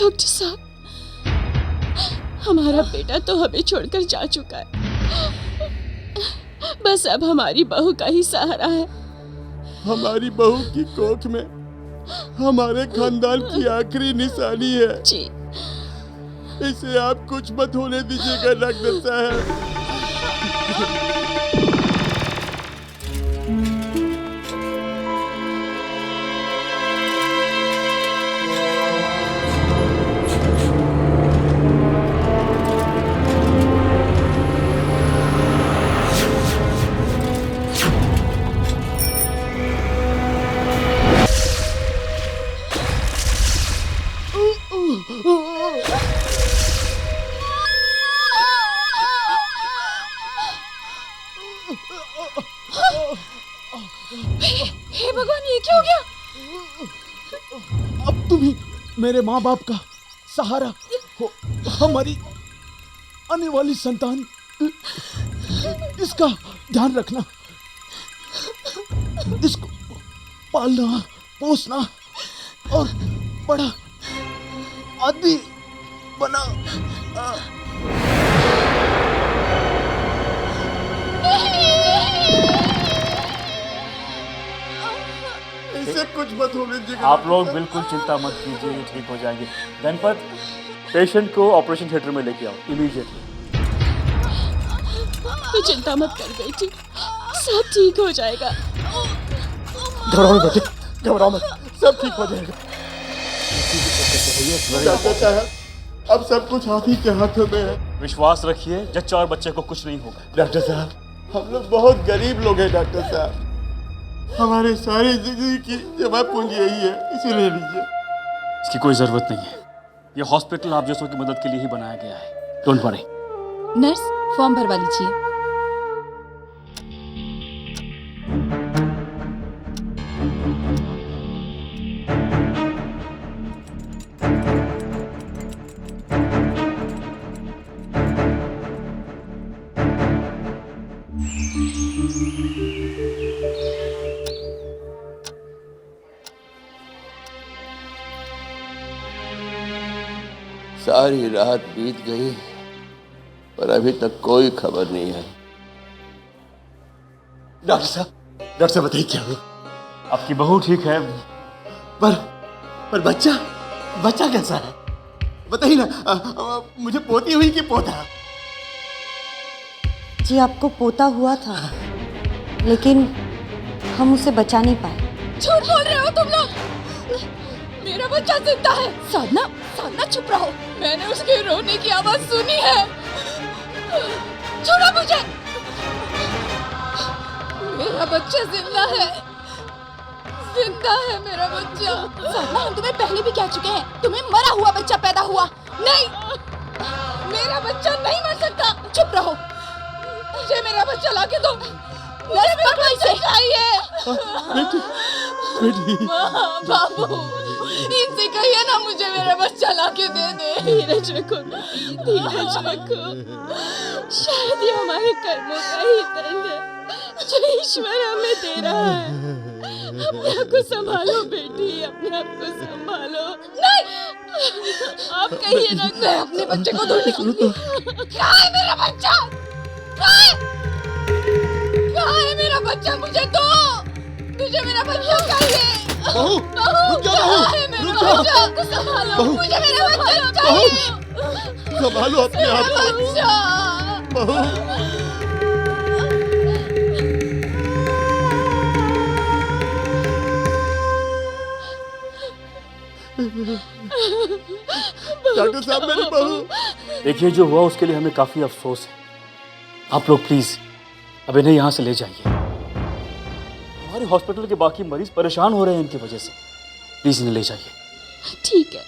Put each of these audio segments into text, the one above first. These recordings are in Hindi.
डॉक्टर साहब, हमारा बेटा तो हमें छोड़कर जा चुका है, बस अब हमारी बहू का ही सहारा है। हमारी बहू की कोख में हमारे खानदान की आखिरी निशानी है जी। इसे आप कुछ मत होने दीजिएगा डॉक्टर साहब। हे भगवान, ये क्या हो गया? अब तुम ही मेरे माँ बाप का सहारा हो, हमारी आने वाली संतान, इसका ध्यान रखना, इसको पालना पोसना और बड़ा आदमी बना। इसे कुछ मत होने दीजिए। आप लोग बिल्कुल चिंता मत कीजिए, ये ठीक हो जाएंगे। गणपत, पेशेंट को ऑपरेशन थिएटर में लेके आओ इमीडिएटली। तू चिंता मत कर बेटी, सब ठीक हो जाएगा। घबराओ मत बेटे, घबराओ मत, सब ठीक हो जाएगा। डॉक्टर साहब, अब सब कुछ आप ही के हाथों में है। विश्वास रखिए, जच्चा और बच्चे को कुछ नहीं होगा। डॉक्टर साहब, हम लोग बहुत गरीब लोग हैं डॉक्टर साहब, हमारे सारी जिंदगी की जमा पूंजी यही है, इसे ले लीजिए। इसकी कोई जरूरत नहीं है, ये हॉस्पिटल आप जैसों की मदद के लिए ही बनाया गया है। Don't worry. नर्स, फॉर्म भरवा लीजिए। सारी रात बीत गई पर अभी तक कोई खबर नहीं है। डॉक्टर साहब बताइए क्या हुआ? आपकी बहू ठीक है, पर बच्चा कैसा है बताइए ना। मुझे पोती हुई कि पोता? जी आपको पोता हुआ था, लेकिन हम उसे बचा नहीं पाए। झूठ बोल रहे हो तुम लोग, मेरा बच्चा जिंदा है। साधना, चुप रहो, मैंने उसके रोने की आवाज सुनी है। छोड़ो मुझे, मेरा बच्चा जिंदा है मेरा बच्चा। साधना, हम तुम्हें पहले भी कह चुके हैं, तुम्हें मरा हुआ बच्चा पैदा हुआ नहीं, मेरा बच्चा नहीं मर सकता। चुप रहो, मुझे मेरा बच्चा लाके दो। बाबू, इनसे कहिए ना मुझे मेरा बच्चा लाके दे दे। धीरज रखो बेटी, धीरज रखो, शायद ये हमारे कर्मों का ही दंड है जो ईश्वर हमें दे रहा है। अपने आप को संभालो बेटी, अपने आप को संभालो। नहीं, आप कहिए ना, मैं अपने बच्चे को ढूंढ निकलूंगी। कहाँ है मेरा बच्चा? कहाँ है मेरा बच्चा? मुझे मेरा बच्चा चाहिए। बहू, कहाँ है मेरा बच्चा? संभालो, मुझे मेरा बच्चा चाहिए। संभालो अपने आप को बच्चा। बहू। डॉक्टर साहब, मेरी बहू। देखिए, जो हुआ उसके लिए हमें काफी अफसोस है। आप लोग प्लीज अब इन्हें यहाँ से ले जाइए। हमारे हॉस्पिटल के बाकी मरीज परेशान हो रहे हैं इनकी वजह से। प्लीज इन्हें ले जाइए। ठीक है।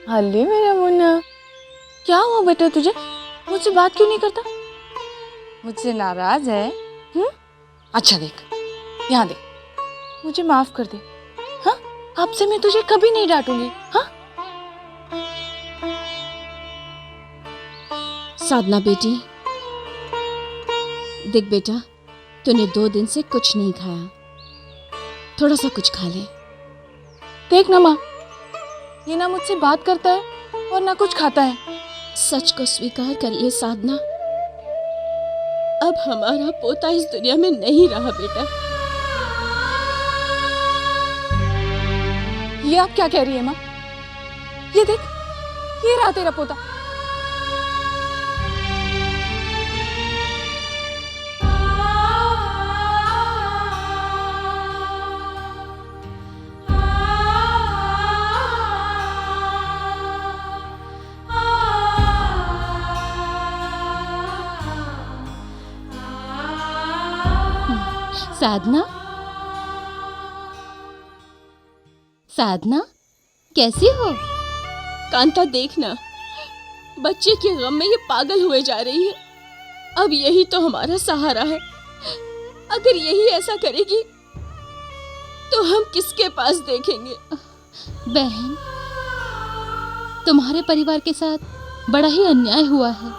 अरे मेरा मुन्ना, क्या हुआ बेटा तुझे? मुझसे बात क्यों नहीं करता? मुझसे नाराज है? अच्छा देख, यहाँ देख, मुझे माफ कर दे। हाँ, अब से मैं तुझे कभी नहीं डांटूंगी। हाँ, साधना बेटी, देख बेटा, तूने 2 दिन से कुछ नहीं खाया, थोड़ा सा कुछ खा ले। देख ना माँ, ये ना मुझसे बात करता है और ना कुछ खाता है। सच को स्वीकार कर ले साधना, अब हमारा पोता इस दुनिया में नहीं रहा बेटा। ये आप क्या कह रही है माँ? ये देख, ये रहा तेरा पोता। साधना, साधना कैसी हो? कांता देखना, बच्चे के गम में ये पागल हुए जा रही है। अब यही तो हमारा सहारा है। अगर यही ऐसा करेगी तो हम किसके पास देखेंगे? बहन, तुम्हारे परिवार के साथ बड़ा ही अन्याय हुआ है।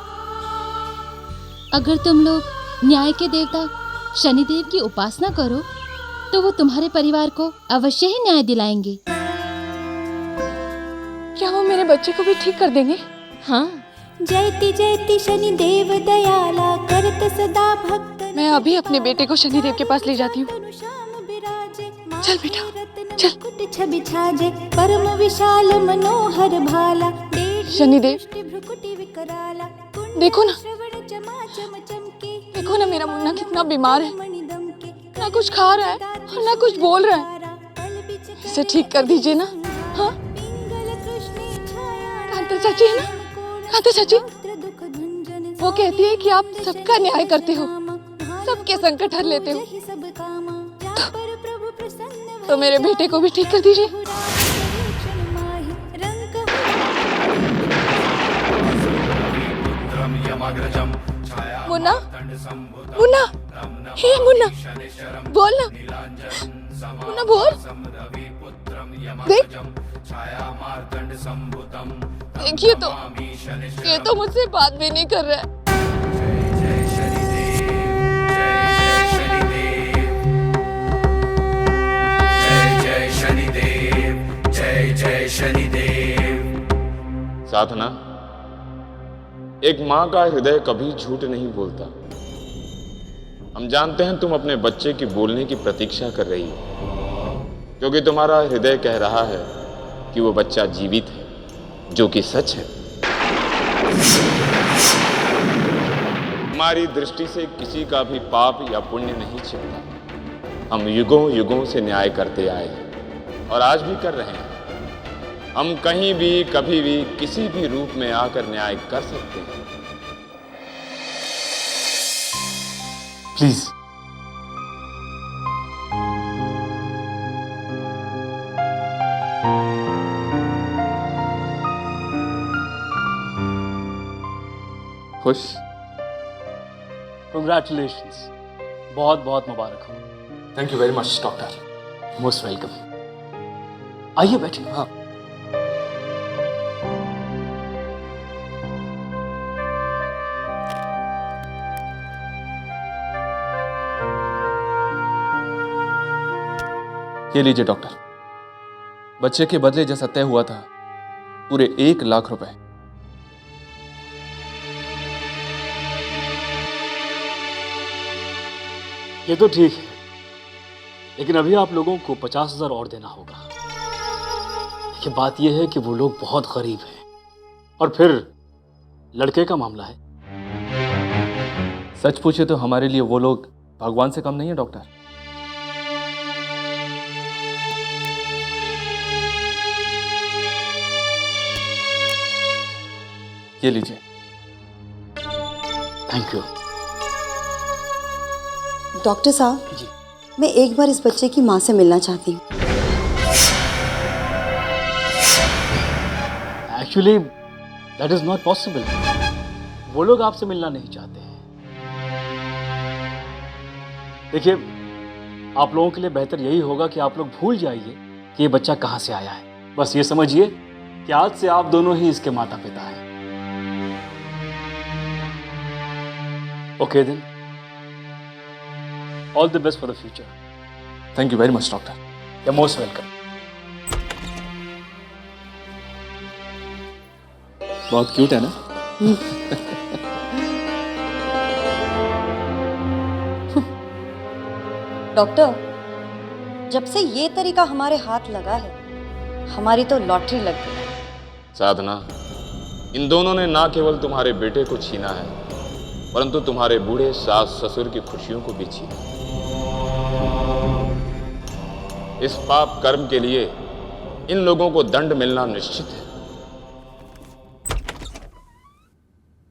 अगर तुम लोग न्याय के देवता शनिदेव की उपासना करो तो वो तुम्हारे परिवार को अवश्य ही न्याय दिलाएंगे। क्या वो मेरे बच्चे को भी ठीक कर देंगे? हाँ। जयति जयति शनिदेव दयाला करत सदा भक्त। मैं अभी अपने बेटे को शनिदेव के पास ले जाती हूँ। चल बेटा, चल। छवि छाजे परम विशाल मनोहर भाला। शनिदेव, देखो ना, देखो ना मेरा मुन्ना कितना बीमार है, ना कुछ खा रहा है और ना कुछ बोल रहा है। इसे ठीक कर दीजिए ना। हाँ, कांता चाची है ना, कांता चाची, वो कहती है कि आप सबका न्याय करते हो, सबके संकट हर लेते हो, तो मेरे बेटे को भी ठीक कर दीजिए। मुन्ना, मुन्ना, हे मुन्ना, बोल ना, मुन्ना बोल। देख, देखिए तो, ये तो मुझसे बात भी नहीं कर रहा है। साधना, एक माँ का हृदय कभी झूठ नहीं बोलता। हम जानते हैं तुम अपने बच्चे की बोलने की प्रतीक्षा कर रही हो, क्योंकि तुम्हारा हृदय कह रहा है कि वो बच्चा जीवित है, जो कि सच है। हमारी दृष्टि से किसी का भी पाप या पुण्य नहीं छिपता। हम युगों युगों से न्याय करते आए हैं और आज भी कर रहे हैं। हम कहीं भी, कभी भी, किसी भी रूप में आकर न्याय कर सकते हैं। प्लीज, खुश? कंग्रेचुलेशंस, बहुत बहुत मुबारक हो। Thank you very much doctor. Most welcome. आइए बैठिए। हाँ, ये लीजिए डॉक्टर, बच्चे के बदले जैसा तय हुआ था, पूरे 1 लाख रुपए। ये तो ठीक है, लेकिन अभी आप लोगों को 50,000 और देना होगा। देखिए, बात यह है कि वो लोग बहुत गरीब हैं और फिर लड़के का मामला है। सच पूछे तो हमारे लिए वो लोग भगवान से कम नहीं है डॉक्टर। ये लीजिए। Thank you. डॉक्टर साहब जी, मैं एक बार इस बच्चे की माँ से मिलना चाहती हूँ। Actually that is not possible. वो लोग आपसे मिलना नहीं चाहते हैं। देखिए, आप लोगों के लिए बेहतर यही होगा कि आप लोग भूल जाइए कि ये बच्चा कहाँ से आया है। बस ये समझिए कि आज से आप दोनों ही इसके माता पिता हैं। Okay then. All the best for the future. Thank you very much doctor. You're most welcome. बहुत क्यूट है ना? डॉक्टर, जब से ये तरीका हमारे हाथ लगा है, हमारी तो लॉटरी लग गई। साधना, इन दोनों ने ना केवल तुम्हारे बेटे को छीना है, परंतु तुम्हारे बूढ़े सास ससुर की खुशियों को भी छीना। इस पाप कर्म के लिए इन लोगों को दंड मिलना निश्चित है।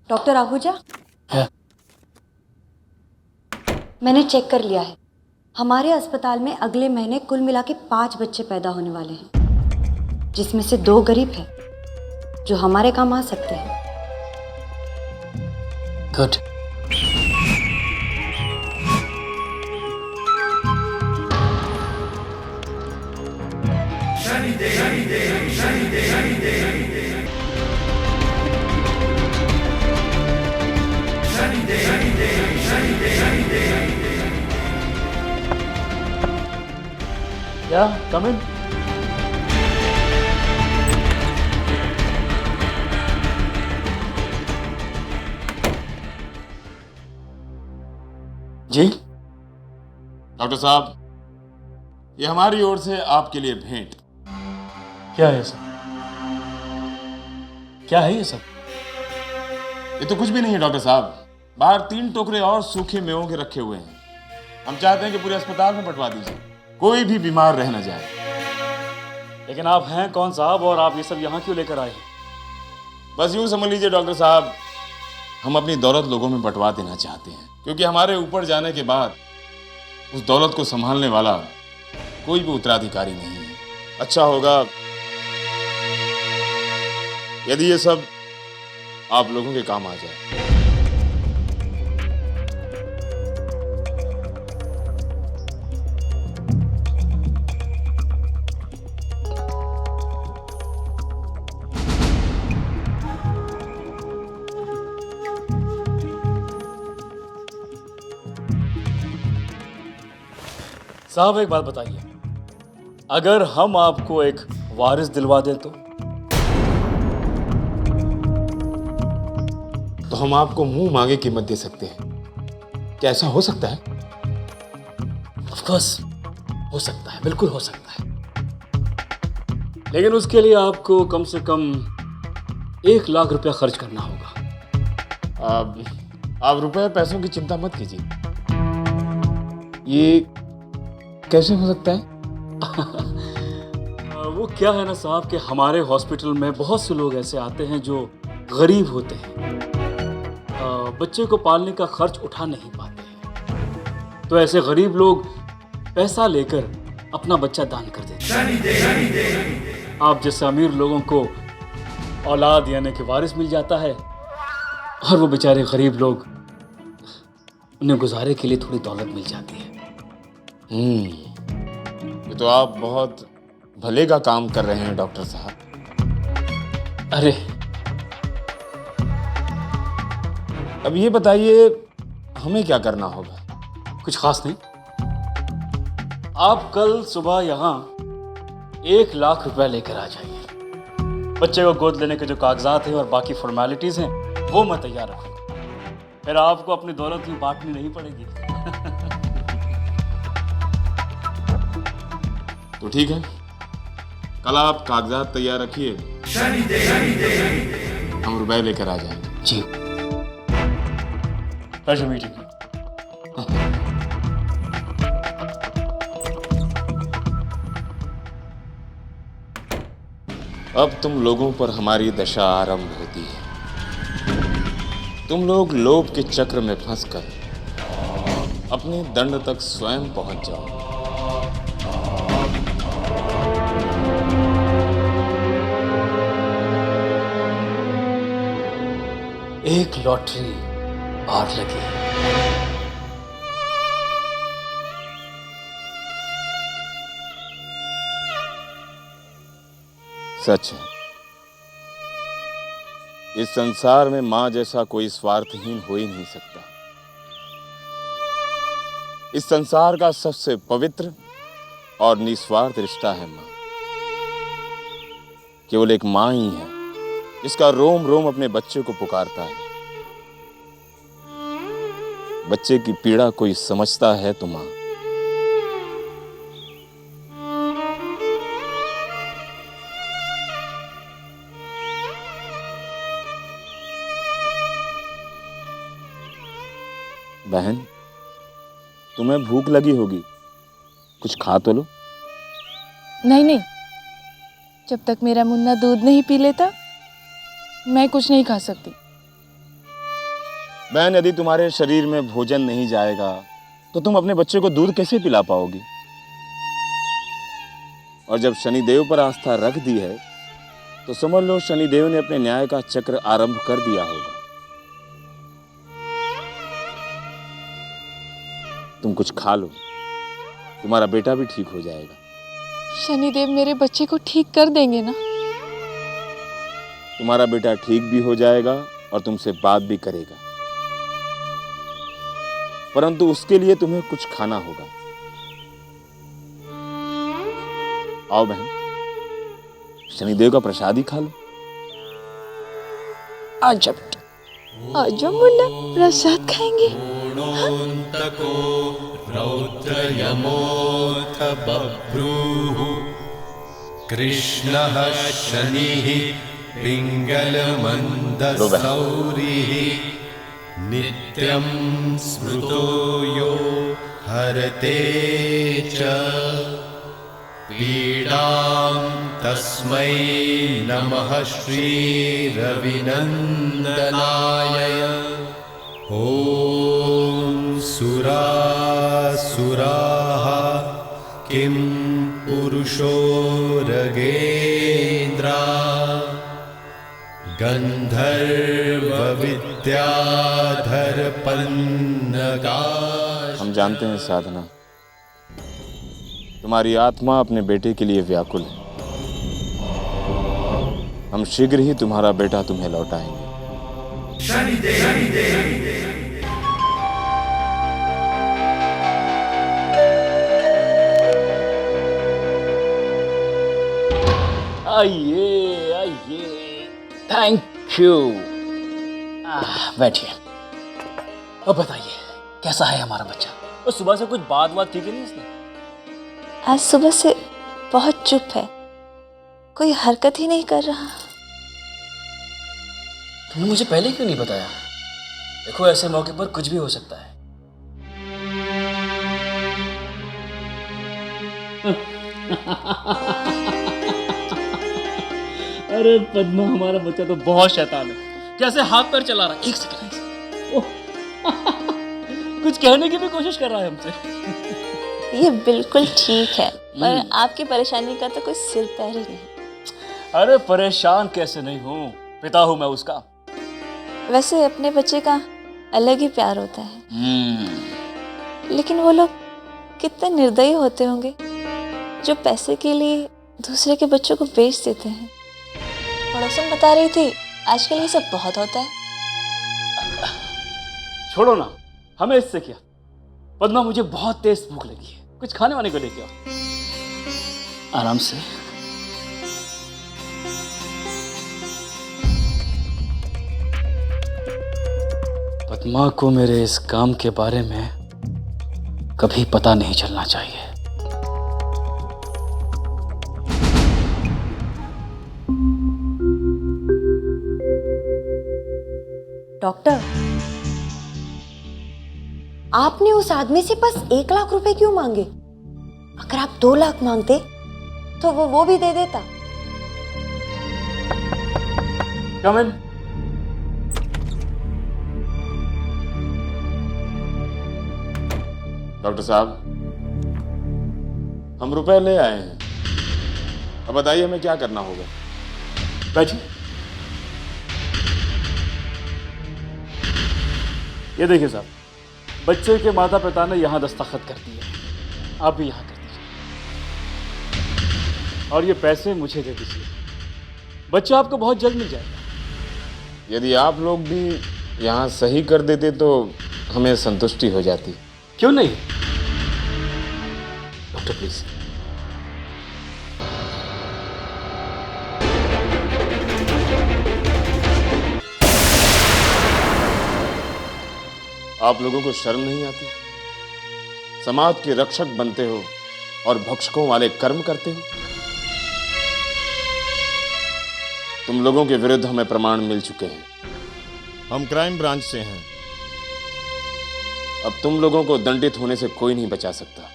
डॉक्टर आहूजा, क्या? मैंने चेक कर लिया है। हमारे अस्पताल में अगले महीने कुल मिला के 5 बच्चे पैदा होने वाले हैं, जिसमें से 2 गरीब हैं, जो हमारे काम आ सकते हैं। Good. Yeah, come in. जी, डॉक्टर साहब, ये हमारी ओर से आपके लिए भेंट। क्या है सब? क्या है ये सब? ये तो कुछ भी नहीं है डॉक्टर साहब। बाहर 3 टोकरे और सूखे मेवों के रखे हुए हैं। हम चाहते हैं कि पूरे अस्पताल में बंटवा दीजिए, कोई भी बीमार रह न जाए। लेकिन आप हैं कौन साहब, और आप ये सब यहाँ क्यों लेकर आए हैं? बस यूं समझ लीजिए डॉक्टर साहब, हम अपनी दौलत लोगों में बंटवा देना चाहते हैं, क्योंकि हमारे ऊपर जाने के बाद उस दौलत को संभालने वाला कोई भी उत्तराधिकारी नहीं है। अच्छा होगा यदि ये सब आप लोगों के काम आ जाए। साहब एक बात बताइए, अगर हम आपको एक वारिस दिलवा दें तो हम आपको मुंह मांगे कीमत दे सकते हैं। क्या ऐसा हो सकता है? ऑफ कोर्स हो सकता है, बिल्कुल हो सकता है, लेकिन उसके लिए आपको कम से कम 1 लाख रुपया खर्च करना होगा। आप रुपए पैसों की चिंता मत कीजिए। ये कैसे हो सकता है? वो क्या है ना साहब कि हमारे हॉस्पिटल में बहुत से लोग ऐसे आते हैं जो गरीब होते हैं, बच्चे को पालने का खर्च उठा नहीं पाते हैं, तो ऐसे गरीब लोग पैसा लेकर अपना बच्चा दान कर देते हैं। आप जैसे अमीर लोगों को औलाद यानी कि वारिस मिल जाता है, और वो बेचारे गरीब लोग, उन्हें गुजारे के लिए थोड़ी दौलत मिल जाती है। ये तो आप बहुत भले का काम कर रहे हैं डॉक्टर साहब। अरे अब ये बताइए हमें क्या करना होगा? कुछ खास नहीं, आप कल सुबह यहाँ 1 लाख रुपया लेकर आ जाइए। बच्चे को गोद लेने के जो कागजात हैं और बाकी फॉर्मेलिटीज हैं वो मैं तैयार रखूँगा, फिर आपको अपनी दौलत भी बांटनी नहीं पड़ेगी। तो ठीक है, कल आप कागजात तैयार रखिए, हम रुपए लेकर आ जाएंगे। जी, प्लेजर मीटिंग। अब तुम लोगों पर हमारी दशा आरंभ होती है। तुम लोग लोभ के चक्र में फंसकर अपने दंड तक स्वयं पहुंच जाओ। एक लॉटरी और लगी। सच है, इस संसार में माँ जैसा कोई स्वार्थहीन हो ही नहीं सकता। इस संसार का सबसे पवित्र और निस्वार्थ रिश्ता है माँ। केवल एक माँ ही है जिसका रोम रोम अपने बच्चे को पुकारता है। बच्चे की पीड़ा कोई समझता है तो माँ। बहन, तुम्हें भूख लगी होगी, कुछ खा तो लो। नहीं नहीं, जब तक मेरा मुन्ना दूध नहीं पी लेता मैं कुछ नहीं खा सकती। बहन, यदि तुम्हारे शरीर में भोजन नहीं जाएगा तो तुम अपने बच्चे को दूध कैसे पिला पाओगी? और जब शनिदेव पर आस्था रख दी है तो समझ लो शनिदेव ने अपने न्याय का चक्र आरंभ कर दिया होगा। तुम कुछ खा लो, तुम्हारा बेटा भी ठीक हो जाएगा। शनिदेव मेरे बच्चे को ठीक कर देंगे ना? तुम्हारा बेटा ठीक भी हो जाएगा और तुमसे बात भी करेगा, परंतु उसके लिए तुम्हें कुछ खाना होगा। आओ बहन, शनिदेव का प्रसाद ही खा लो। आजा बेटा, आजा मुन्ना, प्रसाद खाएंगे। रौद्रयमोऽथ बभ्रूः कृष्णः शनिः पिङ्गलमन्दसौरिः नित्यं स्मृतो यो हरते च पीडां तस्मै नमः श्रीरविनन्दनाय। ॐ सुरासुराः किं पुरुषो रगेन्द्रा गन्धर्वविद्याधरपन्नगा। हम जानते हैं साधना, तुम्हारी आत्मा अपने बेटे के लिए व्याकुल है। हम शीघ्र ही तुम्हारा बेटा तुम्हें लौटाएंगे। आइए आइए, थैंक यू। बैठिए। अब बताइए कैसा है हमारा बच्चा? और सुबह से कुछ बात की कि नहीं इसने? आज सुबह से बहुत चुप है, कोई हरकत ही नहीं कर रहा। तुमने मुझे पहले क्यों नहीं बताया? देखो ऐसे मौके पर कुछ भी हो सकता है। अरे पद्मा, हमारा बच्चा तो बहुत शैतान है। कैसे हाथ पैर चला रहा है। एक सेकंड। कुछ कहने की भी कोशिश कर रहा है हमसे। ये बिल्कुल ठीक है, पर आपकी परेशानी का तो कोई सिर पैर ही नहीं। अरे परेशान कैसे नहीं हूँ, पिता हूँ मैं उसका। वैसे अपने बच्चे का अलग ही प्यार होता है, लेकिन वो लोग कितने निर्दयी होते होंगे जो पैसे के लिए दूसरे के बच्चों को बेच देते हैं। पड़ोसन बता रही थी आजकल ये सब बहुत होता है। छोड़ो ना, हमें इससे क्या। पद्मा, मुझे बहुत तेज भूख लगी है, कुछ खाने वाने को लेके आओ। आराम से। पद्मा को मेरे इस काम के बारे में कभी पता नहीं चलना चाहिए। डॉक्टर, आपने उस आदमी से बस 1 लाख रुपए क्यों मांगे? अगर आप 2 लाख मांगते तो वो भी दे देता। Come in. डॉक्टर साहब, हम रुपए ले आए हैं, अब बताइए हमें क्या करना होगा। बैठिए। ये देखिए साहब, बच्चे के माता पिता ने यहाँ दस्तखत कर दिए, आप भी यहाँ कर दीजिए। और ये पैसे मुझे दे दीजिए, बच्चा आपको बहुत जल्द मिल जाएगा। यदि आप लोग भी यहाँ सही कर देते तो हमें संतुष्टि हो जाती। क्यों नहीं? Doctor please. आप लोगों को शर्म नहीं आती? समाज के रक्षक बनते हो और भक्षकों वाले कर्म करते हो। तुम लोगों के विरुद्ध हमें प्रमाण मिल चुके हैं। हम क्राइम ब्रांच से हैं। अब तुम लोगों को दंडित होने से कोई नहीं बचा सकता।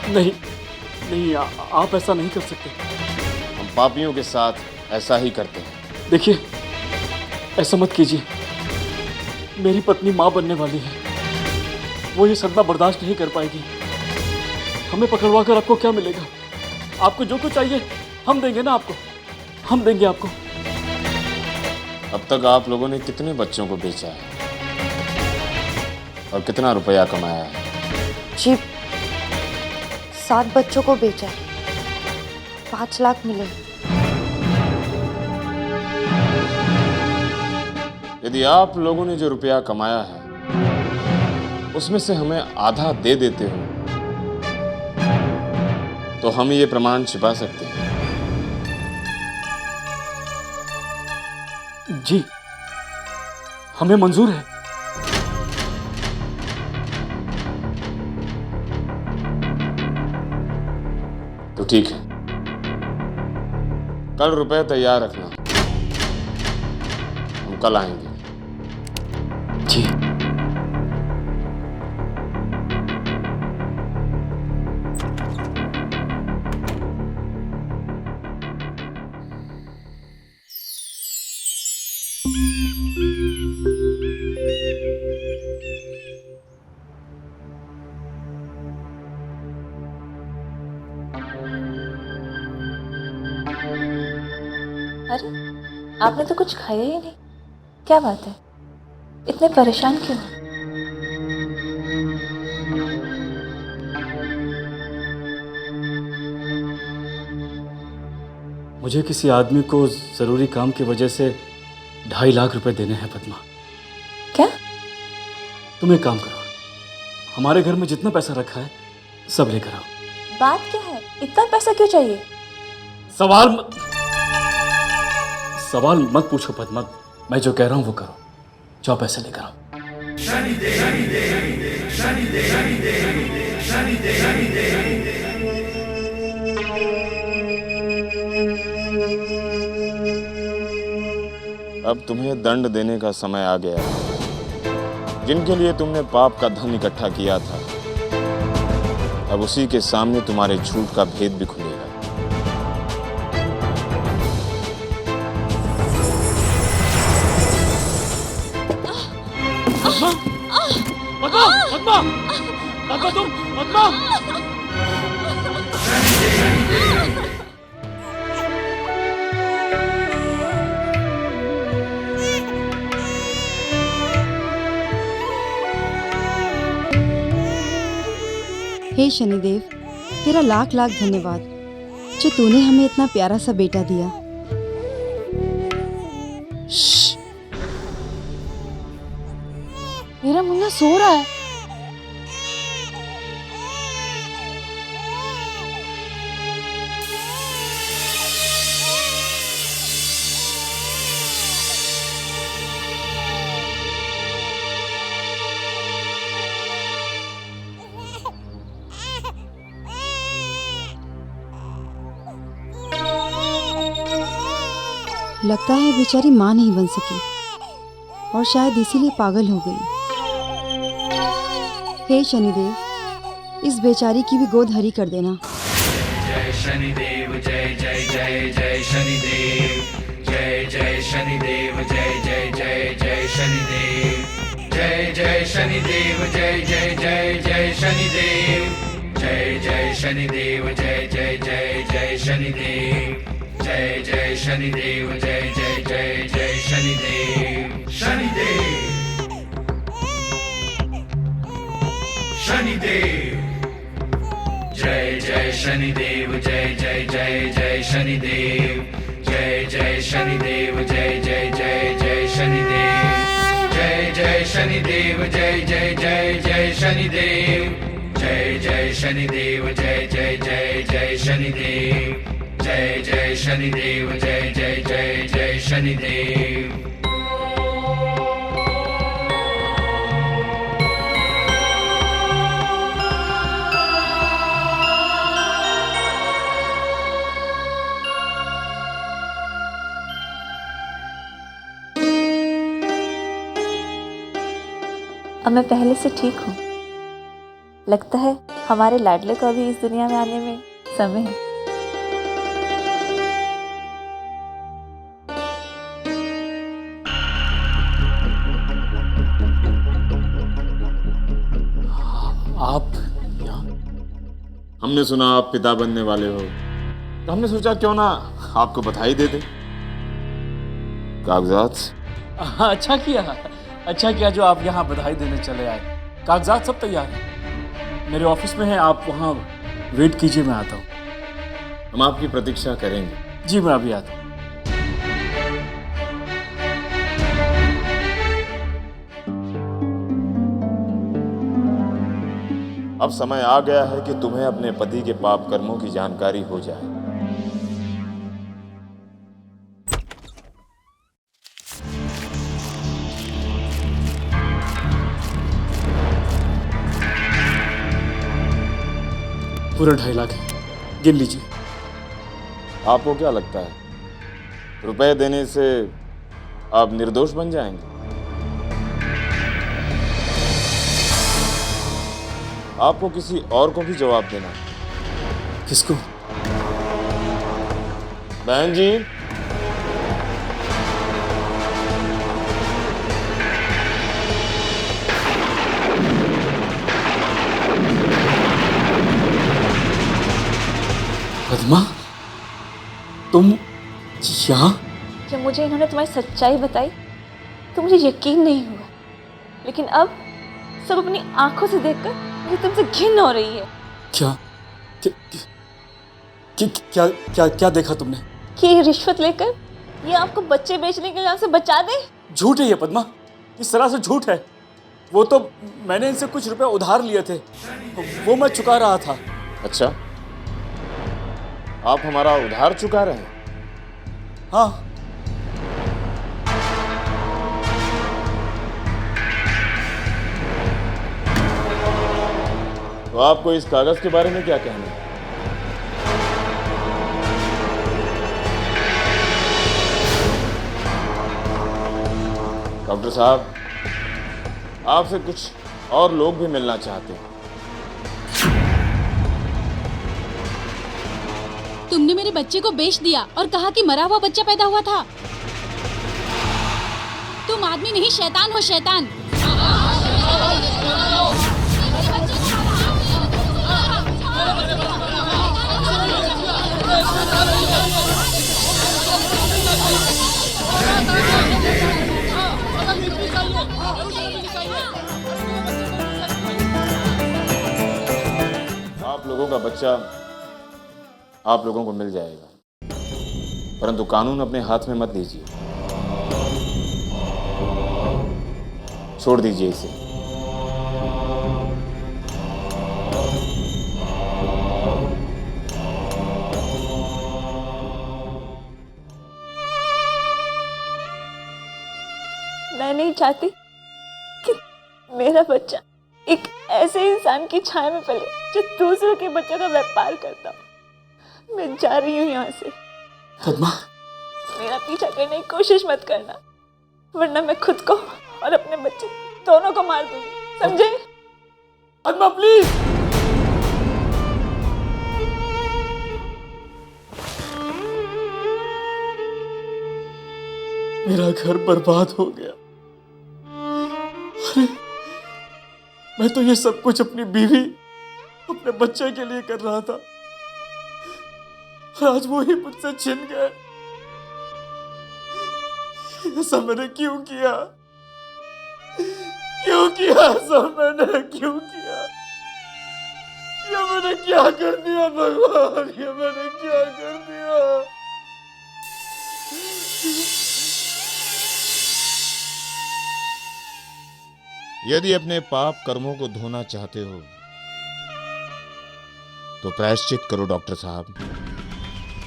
नहीं नहीं, आप ऐसा नहीं कर सकते। हम पापियों के साथ ऐसा ही करते हैं। देखिए, ऐसा मत कीजिए। मेरी पत्नी माँ बनने वाली है, वो ये सदमा बर्दाश्त नहीं कर पाएगी। हमें पकड़वा कर आपको क्या मिलेगा? आपको जो कुछ चाहिए हम देंगे ना आपको, हम देंगे आपको। अब तक आप लोगों ने कितने बच्चों को बेचा है और कितना रुपया कमाया है? जी 7 बच्चों को बेचा है, 5 लाख मिले। यदि आप लोगों ने जो रुपया कमाया है उसमें से हमें आधा दे देते हो तो हम ये प्रमाण छिपा सकते हैं। जी हमें मंजूर है। तो ठीक है, कल रुपए तैयार रखना, हम कल आएंगे। जी अरे आपने तो कुछ खाया ही नहीं, क्या बात है? इतने परेशान क्यों? मुझे किसी आदमी को जरूरी काम की वजह से 2.5 लाख रुपए देने हैं पद्मा। क्या? तुम एक काम करो, हमारे घर में जितना पैसा रखा है सब लेकर आओ। बात क्या है? इतना पैसा क्यों चाहिए? सवाल मत पूछो पद्मा, मैं जो कह रहा हूँ वो करो। जाओ पैसे लेकर आओ। अब तुम्हें दंड देने का समय आ गया है। जिनके लिए तुमने पाप का धन इकट्ठा किया था, अब उसी के सामने तुम्हारे झूठ का भेद भी खुलेगा। पद्मा, पद्मा, पद्मा, तुम, पद्मा। हे शनिदेव, तेरा लाख लाख धन्यवाद जो तूने हमें इतना प्यारा सा बेटा दिया। मेरा मुन्ना सो रहा है। लगता है बेचारी माँ नहीं बन सकी और शायद इसीलिए पागल हो गई। हे शनिदेव, इस बेचारी की भी गोद हरी कर देना। जय शनिदेव जय जय जय जय शनिदेव, जय जय शनिदेव जय जय जय जय शनिदेव, जय जय शनिदेव जय जय जय जय शनिदेव, जय जय शनिदेव जय जय जय जय शनिदेव, जय जय शनिदेव जय जय जय जय शनिदेव। शनिदेव शनिदेव, जय जय शनिदेव जय जय जय जय शनिदेव, जय जय शनिदेव जय जय जय जय शनिदेव, जय जय शनिदेव जय जय जय जय शनिदेव जय जय शनिदेव जय जय जय जय शनिदेव जय जय शनिदेव जय जय जय जय शनिदेव। अब मैं पहले से ठीक हूँ। लगता है हमारे लाडले को अभी इस दुनिया में आने में समय है। आप यहाँ? हमने सुना आप पिता बनने वाले हो, तो हमने सोचा क्यों ना आपको बधाई दे दें। कागजात? अच्छा किया जो आप यहाँ बधाई देने चले आए। कागजात सब तैयार हैं, मेरे ऑफिस में हैं, आप वहाँ वेट कीजिए, मैं आता हूँ। हम आपकी प्रतीक्षा करेंगे। जी मैं अभी आता हूँ। अब समय आ गया है कि तुम्हें अपने पति के पाप कर्मों की जानकारी हो जाए। पूरा 2.5 लाख है, गिन लीजिए। आपको क्या लगता है रुपए देने से आप निर्दोष बन जाएंगे? आपको किसी और को भी जवाब देना है। किसको? बहन जी, पद्मा, तुम यहाँ? जब मुझे इन्होंने तुम्हारी सच्चाई बताई तो मुझे यकीन नहीं हुआ, लेकिन अब सब अपनी आंखों से देखकर मुझे तुमसे घिन हो रही है। क्या क्या क्या क्या देखा तुमने? कि ये रिश्वत लेकर ये आपको बच्चे बेचने के लिए से बचा दे। झूठ है ये पद्मा, इस तरह से झूठ है। वो तो मैंने इनसे कुछ रुपए उधार लिए थे, वो मैं चुका रहा था। अच्छा, आप हमारा उधार चुका रहे हैं? हाँ। तो आपको इस कागज के बारे में क्या कहना है? डॉक्टर साहब, आपसे कुछ और लोग भी मिलना चाहते हैं। तुमने मेरे बच्चे को बेच दिया और कहा कि मरा हुआ बच्चा पैदा हुआ था। तुम आदमी नहीं, शैतान हो, शैतान। आप लोगों का बच्चा आप लोगों को मिल जाएगा, परंतु कानून अपने हाथ में मत लीजिए। छोड़ दीजिए इसे। मैं नहीं चाहती कि मेरा बच्चा एक ऐसे इंसान की छाया में पले जो दूसरों के बच्चों का व्यापार करता हो। मैं जा रही हूँ यहाँ से। पद्मा, मेरा पीछा करने की कोशिश मत करना, वरना मैं खुद को और अपने बच्चे दोनों को मार दूंगी, समझे? पद्मा प्लीज। मेरा घर बर्बाद हो गया। अरे, मैं तो ये सब कुछ अपनी बीवी, अपने बच्चे के लिए कर रहा था, और आज वो ही मुझसे छिन गए। ये सब मैंने क्यों किया? क्यों किया सब मैंने? क्यों किया? ये मैंने क्या कर दिया भगवान? ये मैंने क्या कर दिया? यदि अपने पाप कर्मों को धोना चाहते हो तो प्रायश्चित करो डॉक्टर साहब,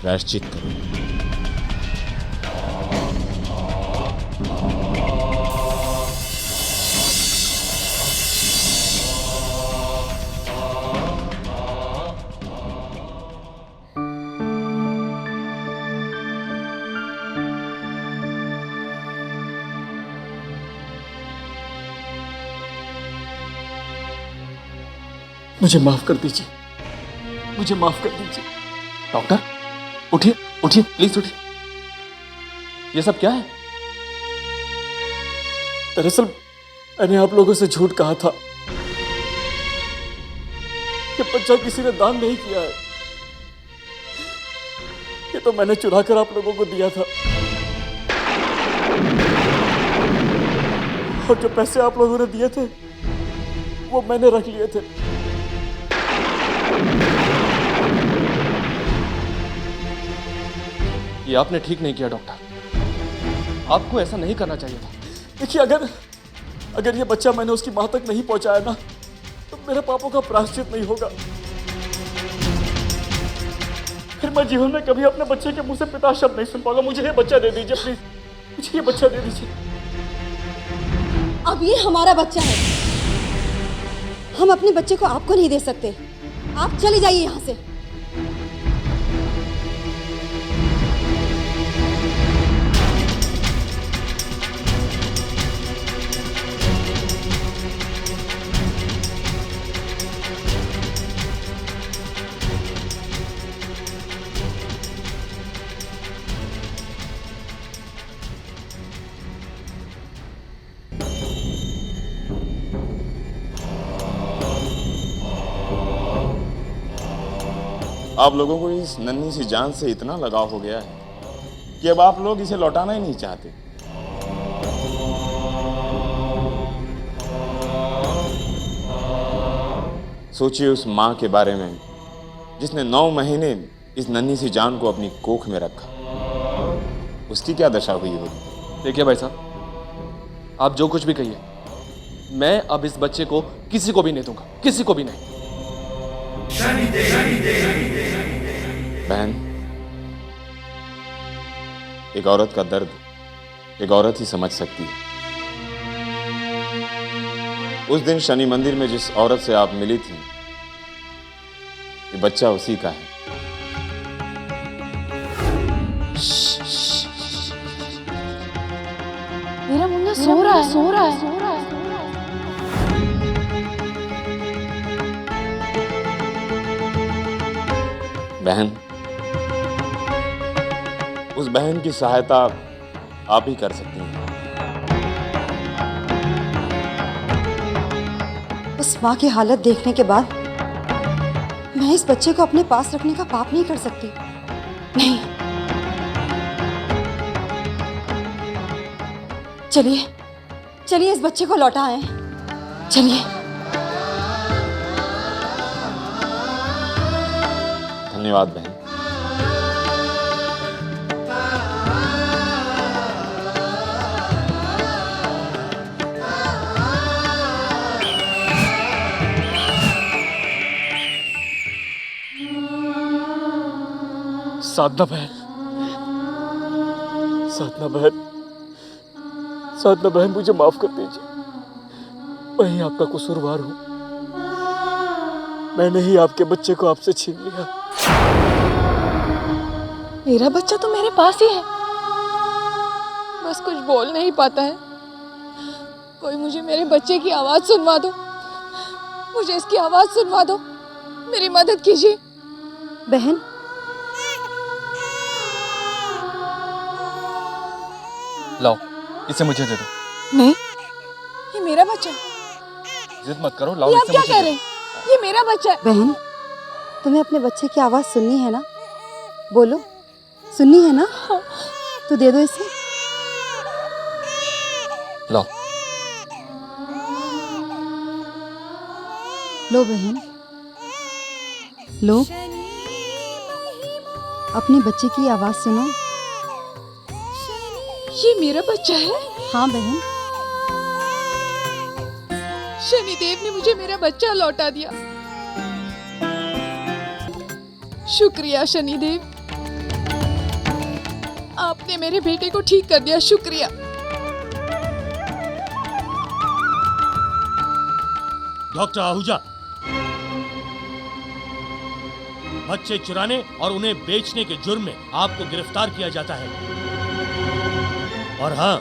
प्रायश्चित करो। मुझे माफ कर दीजिए, मुझे माफ कर दीजिए। डॉक्टर उठिए, उठिए प्लीज उठिए। ये सब क्या है? दरअसल मैंने आप लोगों से झूठ कहा था कि बच्चा किसी ने दान नहीं किया है। ये तो मैंने चुरा कर आप लोगों को दिया था, और जो पैसे आप लोगों ने दिए थे वो मैंने रख लिए थे। ये आपने ठीक नहीं किया डॉक्टर, आपको ऐसा नहीं करना चाहिए था। देखिए, अगर ये बच्चा मैंने उसकी मां तक नहीं पहुंचाया ना, तो मेरे पापों का प्रायश्चित नहीं होगा। फिर मैं जीवन में कभी अपने बच्चे के मुंह से पिता शब्द नहीं सुन पाऊंगा। मुझे ये बच्चा दे दीजिए प्लीज, मुझे ये बच्चा दे दीजिए। अब ये हमारा बच्चा है, हम अपने बच्चे को आपको नहीं दे सकते। आप चले जाइए यहाँ से। आप लोगों को इस नन्ही सी जान से इतना लगाव हो गया है कि अब आप लोग इसे लौटाना ही नहीं चाहते। सोचिए उस माँ के बारे में जिसने 9 महीने इस नन्ही सी जान को अपनी कोख में रखा, उसकी क्या दशा हुई होगी। देखिए भाई साहब, आप जो कुछ भी कहिए, मैं अब इस बच्चे को किसी को भी नहीं दूंगा, किसी को भी नहीं। बहन, एक औरत का दर्द एक औरत ही समझ सकती है। उस दिन शनि मंदिर में जिस औरत से आप मिली थी, ये बच्चा उसी का है। मेरा मुन्ना सो रहा है, सो रहा है, सो रहा है। बहन, उस बहन की सहायता आप ही कर सकती हैं। उस माँ की हालत देखने के बाद मैं इस बच्चे को अपने पास रखने का पाप नहीं कर सकती। नहीं, चलिए चलिए इस बच्चे को लौटा आए। चलिए। धन्यवाद बहन। साधना बहन, साधना बहन, साधना बहन, मुझे माफ कर दीजिए। मैं ही आपका कसूरवार हूं। मैंने ही आपके बच्चे को आपसे छीन लिया। मेरा बच्चा तो मेरे पास ही है, बस कुछ बोल नहीं पाता है। कोई मुझे मेरे बच्चे की आवाज सुनवा दो, मुझे इसकी आवाज सुनवा दो, मेरी मदद कीजिए। बहन, लाओ, इसे मुझे दे दो। नहीं, ये मेरा बच्चा है। जिद मत करो, लाओ ये आप इसे क्या मुझे कह दे रहे दो। हैं? ये मेरा बच्चा है। बहन, तुम्हें अपने बच्चे की आवाज सुननी है ना? बोलो, सुननी है ना? तो दे दो इसे। लाओ। लो बहन, लो, अपने बच्चे की आवाज सुनो। ये मेरा बच्चा है? हाँ बहन। शनिदेव ने मुझे मेरा बच्चा लौटा दिया। शुक्रिया शनिदेव, आपने मेरे बेटे को ठीक कर दिया, शुक्रिया। डॉक्टर आहूजा, बच्चे चुराने और उन्हें बेचने के जुर्म में आपको गिरफ्तार किया जाता है। और हाँ,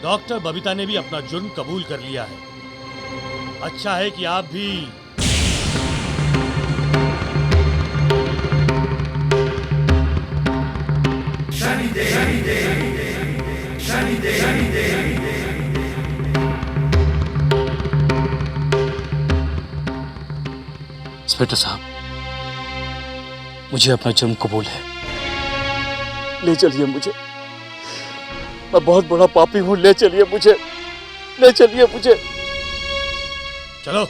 डॉक्टर बबीता ने भी अपना जुर्म कबूल कर लिया है। अच्छा है कि आप भी इंस्पेक्टर साहब, मुझे अपना जुर्म कबूल है। ले चलिए मुझे, मैं बहुत बड़ा पापी हूं। ले चलिए मुझे, ले चलिए मुझे। चलो।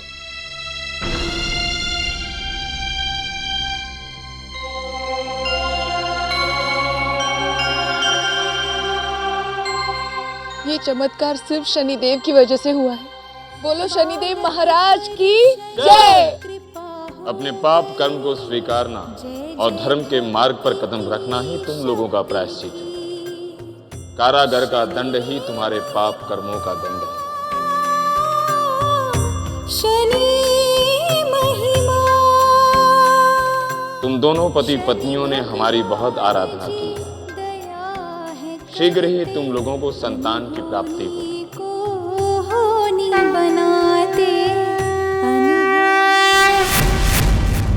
ये चमत्कार सिर्फ शनिदेव की वजह से हुआ है। बोलो शनिदेव महाराज की जय। अपने पाप कर्म को स्वीकारना और धर्म के मार्ग पर कदम रखना ही तुम लोगों का प्रायश्चित है। कारागार का दंड ही तुम्हारे पाप कर्मों का दंड है। शनि महिमा। तुम दोनों पति पत्नियों ने हमारी बहुत आराधना की है। शीघ्र ही तुम लोगों को संतान की प्राप्ति होगी।